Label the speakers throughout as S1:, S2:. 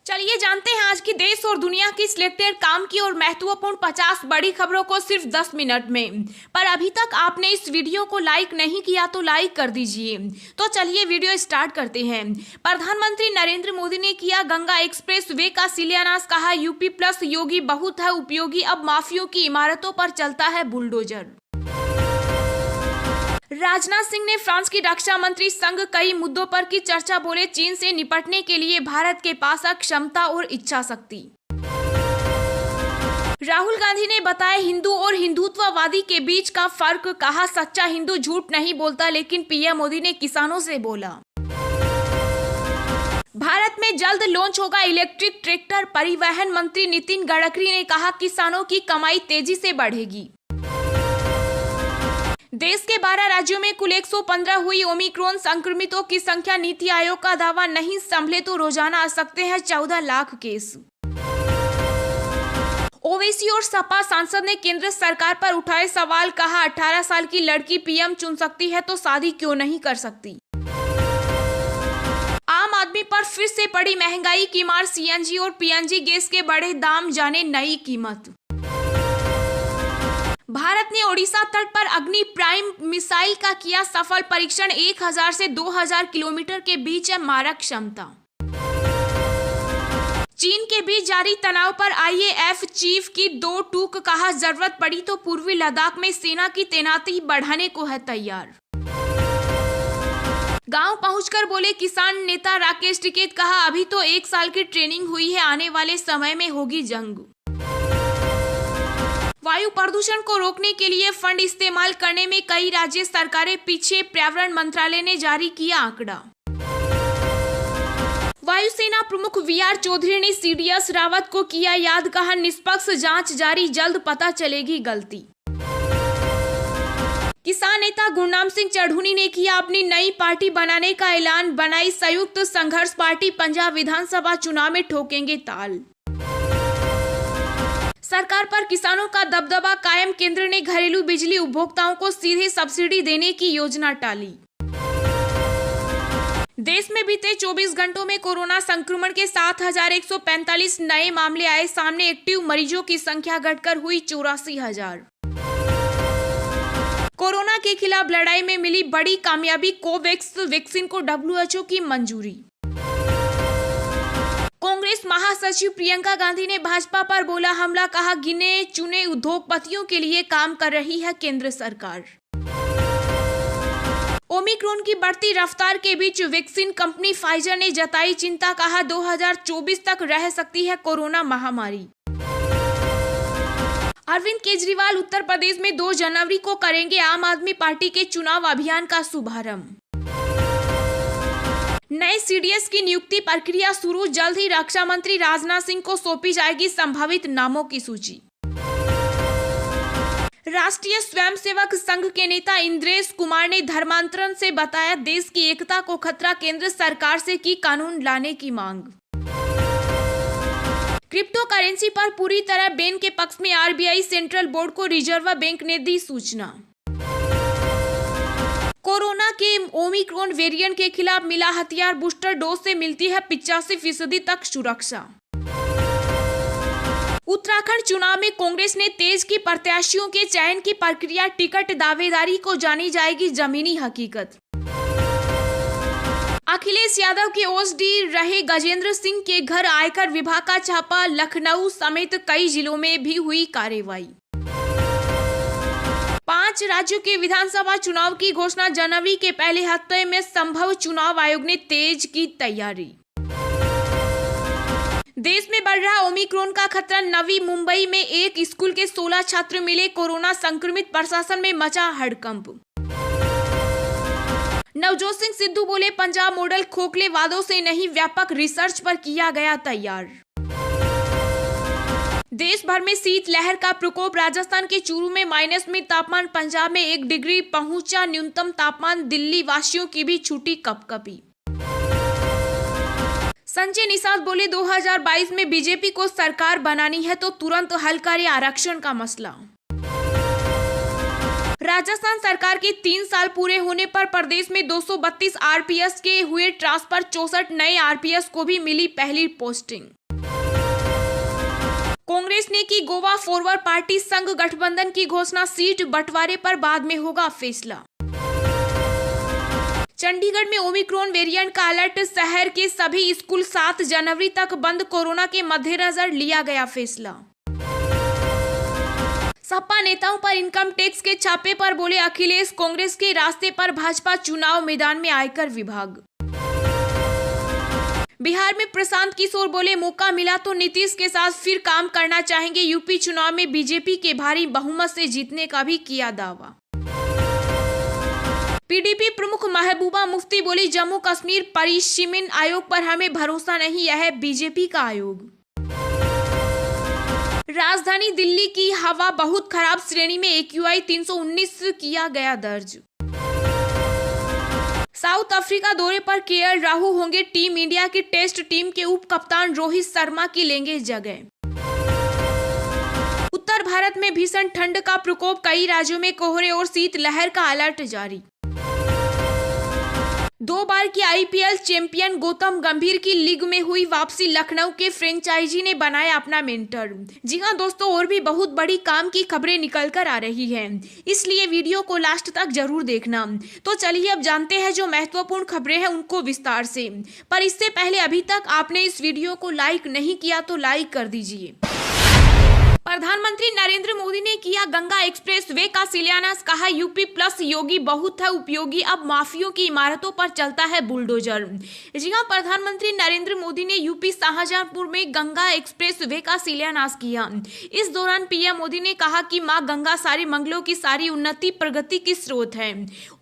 S1: चलिए जानते हैं आज की देश और दुनिया की सिलेक्टेड काम की और महत्वपूर्ण 50 बड़ी खबरों को सिर्फ 10 मिनट में। पर अभी तक आपने इस वीडियो को लाइक नहीं किया तो लाइक कर दीजिए। तो चलिए वीडियो स्टार्ट करते हैं। प्रधानमंत्री नरेंद्र मोदी ने किया गंगा एक्सप्रेस वे का शिलान्यास। कहा यूपी प्लस योगी बहुत है उपयोगी, अब माफियों की इमारतों पर चलता है बुलडोजर। राजनाथ सिंह ने फ्रांस की रक्षा मंत्री संग कई मुद्दों पर की चर्चा। बोले चीन से निपटने के लिए भारत के पास क्षमता और इच्छा शक्ति। राहुल गांधी ने बताया हिंदू और हिंदुत्ववादी के बीच का फर्क। कहा सच्चा हिंदू झूठ नहीं बोलता, लेकिन पीएम मोदी ने किसानों से बोला। भारत में जल्द लॉन्च होगा इलेक्ट्रिक ट्रैक्टर। परिवहन मंत्री नितिन गडकरी ने कहा किसानों की कमाई तेजी से बढ़ेगी। देश के 12 राज्यों में कुल 115 हुई ओमिक्रॉन संक्रमितों की संख्या। नीति आयोग का दावा नहीं संभले तो रोजाना आ सकते हैं 14 लाख केस। ओवैसी और सपा सांसद ने केंद्र सरकार पर उठाए सवाल। कहा 18 साल की लड़की पीएम चुन सकती है तो शादी क्यों नहीं कर सकती। आम आदमी पर फिर से पड़ी महंगाई की मार। सीएनजी और पीएनजी गैस के बढ़े दाम, जाने नई कीमत। भारत ने ओडिशा तट पर अग्नि प्राइम मिसाइल का किया सफल परीक्षण। 1000 से 2000 किलोमीटर के बीच है मारक क्षमता। चीन के बीच जारी तनाव पर आईएएफ चीफ की 2 टूक। कहा जरूरत पड़ी तो पूर्वी लद्दाख में सेना की तैनाती बढ़ाने को है तैयार। गांव पहुंचकर बोले किसान नेता राकेश टिकैत। कहा अभी तो 1 साल की ट्रेनिंग हुई है, आने वाले समय में होगी जंग। वायु प्रदूषण को रोकने के लिए फंड इस्तेमाल करने में कई राज्य सरकारें पीछे। पर्यावरण मंत्रालय ने जारी किया आंकड़ा। वायुसेना प्रमुख वीआर चौधरी ने सीडीएस रावत को किया याद। कहा निष्पक्ष जांच जारी, जल्द पता चलेगी गलती। किसान नेता गुरनाम सिंह चढ़ूनी ने किया अपनी नई पार्टी बनाने का ऐलान। बनाई संयुक्त संघर्ष पार्टी। पंजाब विधानसभा चुनाव में ठोकेंगे ताल। सरकार पर किसानों का दबदबा कायम। केंद्र ने घरेलू बिजली उपभोक्ताओं को सीधे सब्सिडी देने की योजना टाली। देश में बीते 24 घंटों में कोरोना संक्रमण के 7145 नए मामले आए सामने। एक्टिव मरीजों की संख्या घटकर हुई 84,000। कोरोना के खिलाफ लड़ाई में मिली बड़ी कामयाबी। कोवैक्स वैक्सीन को डब्ल्यूएचओ की मंजूरी। कांग्रेस महासचिव प्रियंका गांधी ने भाजपा पर बोला हमला। कहा गिने चुने उद्योगपतियों के लिए काम कर रही है केंद्र सरकार। ओमिक्रॉन की बढ़ती रफ्तार के बीच वैक्सीन कंपनी फाइजर ने जताई चिंता। कहा 2024 तक रह सकती है कोरोना महामारी। अरविंद केजरीवाल उत्तर प्रदेश में 2 जनवरी को करेंगे आम आदमी पार्टी के चुनाव अभियान का शुभारंभ। नए सीडीएस की नियुक्ति प्रक्रिया शुरू। जल्द ही रक्षा मंत्री राजनाथ सिंह को सौंपी जाएगी संभावित नामों की सूची। राष्ट्रीय स्वयंसेवक संघ के नेता इंद्रेश कुमार ने धर्मांतरण से बताया देश की एकता को खतरा। केंद्र सरकार से की कानून लाने की मांग। क्रिप्टो करेंसी पर पूरी तरह बैन के पक्ष में आरबीआई। सेंट्रल बोर्ड को रिजर्व बैंक ने दी सूचना। कोरोना के ओमिक्रॉन वेरिएंट के खिलाफ मिला हथियार। बूस्टर डोज से मिलती है 85% तक सुरक्षा। उत्तराखंड चुनाव में कांग्रेस ने तेज की प्रत्याशियों के चयन की प्रक्रिया। टिकट दावेदारी को जानी जाएगी जमीनी हकीकत। अखिलेश यादव के ओएसडी रहे गजेंद्र सिंह के घर आयकर विभाग का छापा। लखनऊ समेत कई जिलों में भी हुई कार्रवाई। 5 राज्यों के विधानसभा चुनाव की घोषणा। जनवरी के पहले हफ्ते में संभव। चुनाव आयोग ने तेज की तैयारी। देश में बढ़ रहा ओमिक्रॉन का खतरा। नवी मुंबई में एक स्कूल के 16 छात्र मिले कोरोना संक्रमित। प्रशासन में मचा हड़कंप। नवजोत सिंह सिद्धू बोले पंजाब मॉडल खोखले वादों से नहीं, व्यापक रिसर्च पर किया गया तैयार। देश भर में शीतलहर का प्रकोप। राजस्थान के चूरू में माइनस में तापमान। पंजाब में 1 डिग्री पहुंचा न्यूनतम तापमान। दिल्ली वासियों की भी छूटी कपकपी। संजय निषाद बोले 2022 में बीजेपी को सरकार बनानी है तो तुरंत हल करे आरक्षण का मसला। राजस्थान सरकार के 3 साल पूरे होने पर प्रदेश में 232 आरपीएस के हुए ट्रांसफर, 64 नए आरपीएस को भी मिली पहली पोस्टिंग। कांग्रेस ने की गोवा फॉरवर्ड पार्टी संघ गठबंधन की घोषणा, सीट बंटवारे पर बाद में होगा फैसला। चंडीगढ़ में ओमिक्रॉन वेरिएंट का अलर्ट, शहर के सभी स्कूल 7 जनवरी तक बंद, कोरोना के मद्देनजर लिया गया फैसला। सपा नेताओं पर इनकम टैक्स के छापे पर बोले अखिलेश, कांग्रेस के रास्ते पर भाजपा, चुनाव मैदान में आयकर विभाग। बिहार में प्रशांत किशोर बोले मौका मिला तो नीतीश के साथ फिर काम करना चाहेंगे, यूपी चुनाव में बीजेपी के भारी बहुमत से जीतने का भी किया दावा। पीडीपी प्रमुख महबूबा मुफ्ती बोली जम्मू कश्मीर परिसीमन आयोग पर हमें भरोसा नहीं, यह है बीजेपी का आयोग। राजधानी दिल्ली की हवा बहुत खराब, श्रेणी में AQI 319 किया गया दर्ज। साउथ अफ्रीका दौरे पर केएल राहुल होंगे टीम इंडिया की टेस्ट टीम के उप कप्तान रोहित शर्मा की लेंगे जगह। उत्तर भारत में भीषण ठंड का प्रकोप, कई राज्यों में कोहरे और शीतलहर का अलर्ट जारी। 2 बार की IPL चैंपियन गौतम गंभीर की लीग में हुई वापसी, लखनऊ के फ्रेंचाइजी ने बनाया अपना मेंटर। जी हां दोस्तों, और भी बहुत बड़ी काम की खबरें निकल कर आ रही हैं, इसलिए वीडियो को लास्ट तक जरूर देखना। तो चलिए अब जानते हैं जो महत्वपूर्ण खबरें हैं उनको विस्तार से। पर इससे पहले अभी तक आपने इस वीडियो को लाइक नहीं किया तो लाइक कर दीजिए। प्रधानमंत्री नरेंद्र मोदी ने किया गंगा एक्सप्रेस वे का शिलान्यास, कहा यूपी प्लस योगी बहुत है उपयोगी, अब माफियों की इमारतों पर चलता है बुलडोजर। जी हां, प्रधानमंत्री नरेंद्र मोदी ने यूपी शाहजहांपुर में गंगा एक्सप्रेस वे का शिलान्यास किया। इस दौरान पीएम मोदी ने कहा कि मां गंगा सारी मंगलों की, सारी उन्नति प्रगति की स्रोत है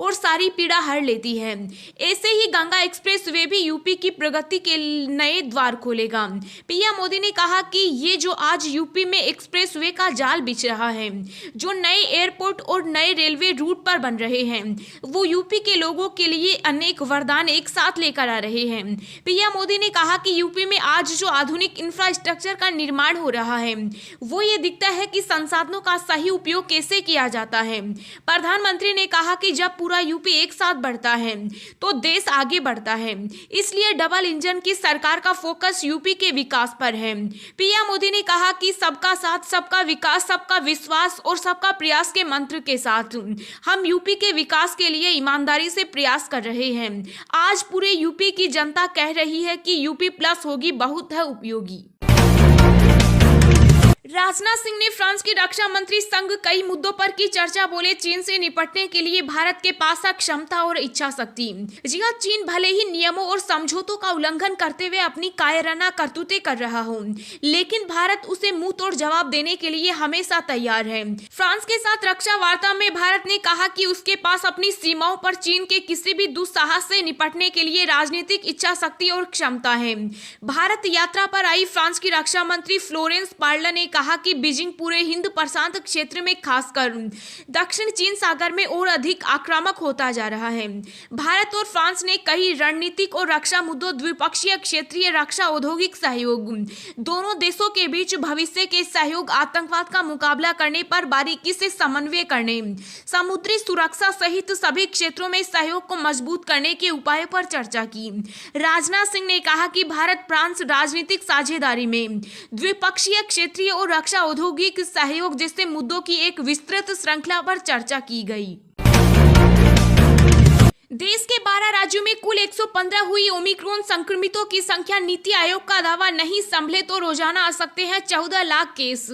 S1: और सारी पीड़ा हर लेती है। ऐसे ही गंगा एक्सप्रेस वे भी यूपी की प्रगति के नए द्वार खोलेगा। पीएम मोदी ने कहा कि ये जो आज यूपी में एक्सप्रेस वे का जाल बिछ रहा है, जो नए एयरपोर्ट और नए रेलवे रूट पर बन रहे हैं, वो यूपी के लोगों के लिए अनेक वरदान एक साथ लेकर आ रहे हैं। पीएम मोदी ने कहा कि यूपी में आज जो आधुनिक इंफ्रास्ट्रक्चर का निर्माण हो रहा है, वो ये दिखता है कि संसाधनों का सही उपयोग कैसे किया जाता है। प्रधानमंत्री ने कहा कि जब पूरा यूपी एक साथ बढ़ता है तो देश आगे बढ़ता है, इसलिए डबल इंजन की सरकार का फोकस यूपी के विकास पर है। पीएम मोदी ने कहा कि सबका साथ, सबका विकास, सबका विश्वास और सबका प्रयास के मंत्र के साथ हम यूपी के विकास के लिए ईमानदारी से प्रयास कर रहे हैं। आज पूरे यूपी की जनता कह रही है कि यूपी प्लस होगी बहुत है उपयोगी। राजनाथ सिंह ने फ्रांस की रक्षा मंत्री संग कई मुद्दों पर की चर्चा, बोले चीन से निपटने के लिए भारत के पास है क्षमता और इच्छा शक्ति। जी हां, चीन भले ही नियमों और समझौतों का उल्लंघन करते हुए अपनी कायराना करतूतें कर रहा हो, लेकिन भारत उसे मुंह तोड़ जवाब देने के लिए हमेशा तैयार है। फ्रांस के साथ रक्षा वार्ता में भारत ने कहा कि उसके पास अपनी सीमाओं पर चीन के किसी भी दुस्साहस से निपटने के लिए राजनीतिक इच्छा शक्ति और क्षमता है। भारत यात्रा पर आई फ्रांस की रक्षा मंत्री फ्लोरेंस पार्ले ने कहा कि बीजिंग पूरे हिंद प्रशांत क्षेत्र में, खासकर दक्षिण चीन सागर में और अधिक आक्रामक होता जा रहा है। भारत और फ्रांस ने कई रणनीतिक और रक्षा मुद्दों, द्विपक्षीय क्षेत्रीय रक्षा औद्योगिक सहयोग, दोनों देशों के बीच भविष्य के सहयोग, आतंकवाद का मुकाबला करने पर बारीकी से समन्वय करने, समुद्री सुरक्षा सहित सभी क्षेत्रों में सहयोग को मजबूत करने के उपायों पर चर्चा की। राजनाथ सिंह ने कहा कि भारत फ्रांस राजनीतिक साझेदारी में द्विपक्षीय, क्षेत्रीय और रक्षा औद्योगिक सहयोग जैसे मुद्दों की एक विस्तृत श्रृंखला पर चर्चा की गई। देश के 12 राज्यों में कुल 115 हुई ओमिक्रॉन संक्रमितों की संख्या, नीति आयोग का दावा नहीं संभले तो रोजाना आ सकते हैं 14 लाख केस।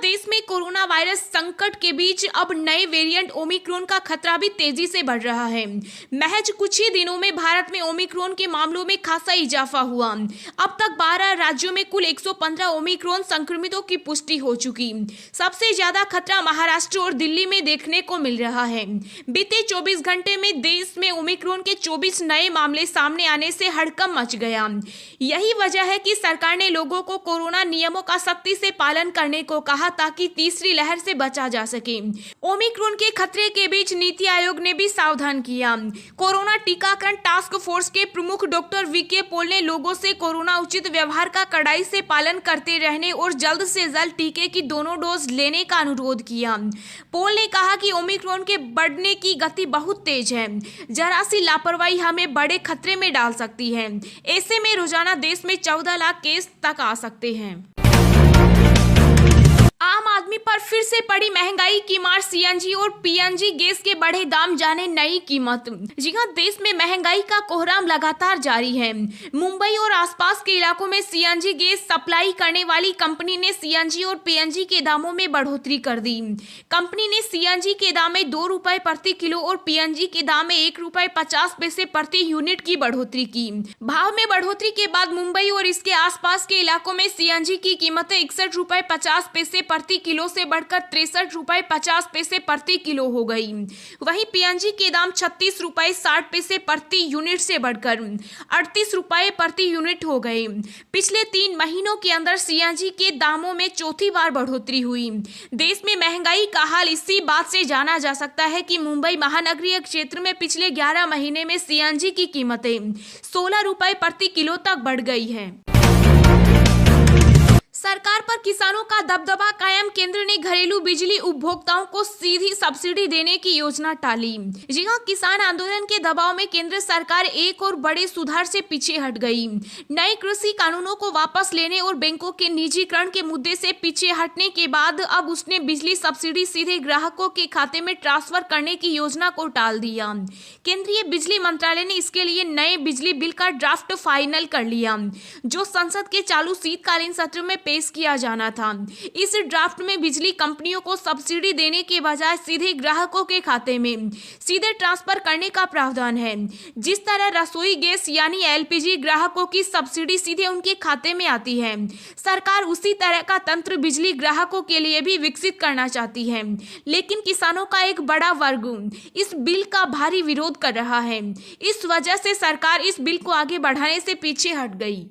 S1: देश में कोरोना वायरस संकट के बीच अब नए वेरिएंट ओमिक्रॉन का खतरा भी तेजी से बढ़ रहा है। महज कुछ ही दिनों में भारत में ओमिक्रॉन के मामलों में खासा इजाफा हुआ। अब तक 12 राज्यों में कुल 115 ओमिक्रॉन संक्रमितों की पुष्टि हो चुकी। सबसे ज्यादा खतरा महाराष्ट्र और दिल्ली में देखने को मिल रहा है। बीते 24 घंटे में देश देश में ओमिक्रॉन के 24 नए मामले सामने आने से हड़कंप मच गया। यही वजह है कि सरकार ने लोगों को कोरोना नियमों का सख्ती से पालन करने को कहा ताकि तीसरी लहर से बचा जा सके। ओमिक्रॉन के खतरे के बीच नीति आयोग ने भी सावधान किया। कोरोना टीकाकरण टास्क फोर्स के प्रमुख डॉक्टर वीके पॉल ने लोगों से कोरोना उचित व्यवहार का कड़ाई से पालन करते रहने और जल्द से जल्द टीके की दोनों डोज लेने का अनुरोध किया। पॉल ने कहा कि ओमिक्रॉन के बढ़ने की गति बहुत तेज है, जरा सी लापरवाही हमें बड़े खतरे में डाल सकती है। ऐसे में रोजाना देश में 14 लाख केस तक आ सकते हैं। आम आदमी पर फिर से पड़ी महंगाई की मार, सीएनजी और पीएनजी गैस के बढ़े दाम जाने नई कीमत। जी हां, देश में महंगाई का कोहराम लगातार जारी है। मुंबई और आसपास के इलाकों में सीएनजी गैस सप्लाई करने वाली कंपनी ने सीएनजी और पीएनजी के दामों में बढ़ोतरी कर दी। कंपनी ने सीएनजी के दाम में 2 रुपए प्रति किलो और पीएनजी के दाम में 1 रुपए 50 पैसे प्रति यूनिट की बढ़ोतरी की। भाव में बढ़ोतरी के बाद मुंबई और इसके आसपास के इलाकों में सीएनजी की कीमतें 61 रुपए 50 पैसे प्रति किलो से बढ़कर 63 रुपए 50 पैसे प्रति किलो हो गई। वहीं पीएनजी के दाम 36 रुपए 60 पैसे प्रति यूनिट से बढ़कर 38 रुपए प्रति यूनिट हो गए। पिछले 3 महीनों के अंदर सीएनजी के दामों में चौथी बार बढ़ोतरी हुई। देश में महंगाई का हाल इसी बात से जाना जा सकता है कि मुंबई महानगरीय क्षेत्र में पिछले 11 महीने में सीएनजी की कीमतें 16 रुपए प्रति किलो तक बढ़ गई है। सरकार पर किसानों का दबदबा कायम, केंद्र ने घरेलू बिजली उपभोक्ताओं को सीधी सब्सिडी देने की योजना टाली। जी हां, किसान आंदोलन के दबाव में केंद्र सरकार एक और बड़े सुधार से पीछे हट गई। नए कृषि कानूनों को वापस लेने और बैंकों के निजीकरण के मुद्दे से पीछे हटने के बाद अब उसने बिजली सब्सिडी सीधे ग्राहकों के खाते में ट्रांसफर करने की योजना को टाल दिया। केंद्रीय बिजली मंत्रालय ने इसके लिए नए बिजली बिल का ड्राफ्ट फाइनल कर लिया, जो संसद के चालू शीतकालीन सत्र में पेश किया जाना था। इस ड्राफ्ट में बिजली कंपनियों को सब्सिडी देने के बजाय सीधे ग्राहकों के खाते में सीधे ट्रांसफर करने का प्रावधान है। जिस तरह रसोई गैस यानी एलपीजी ग्राहकों की सब्सिडी सीधे उनके खाते में आती है, सरकार उसी तरह का तंत्र बिजली ग्राहकों के लिए भी विकसित करना चाहती है। लेकिन किसानों का एक बड़ा वर्ग इस बिल का भारी विरोध कर रहा है। इस वजह से सरकार इस बिल को आगे बढ़ाने से पीछे हट गई।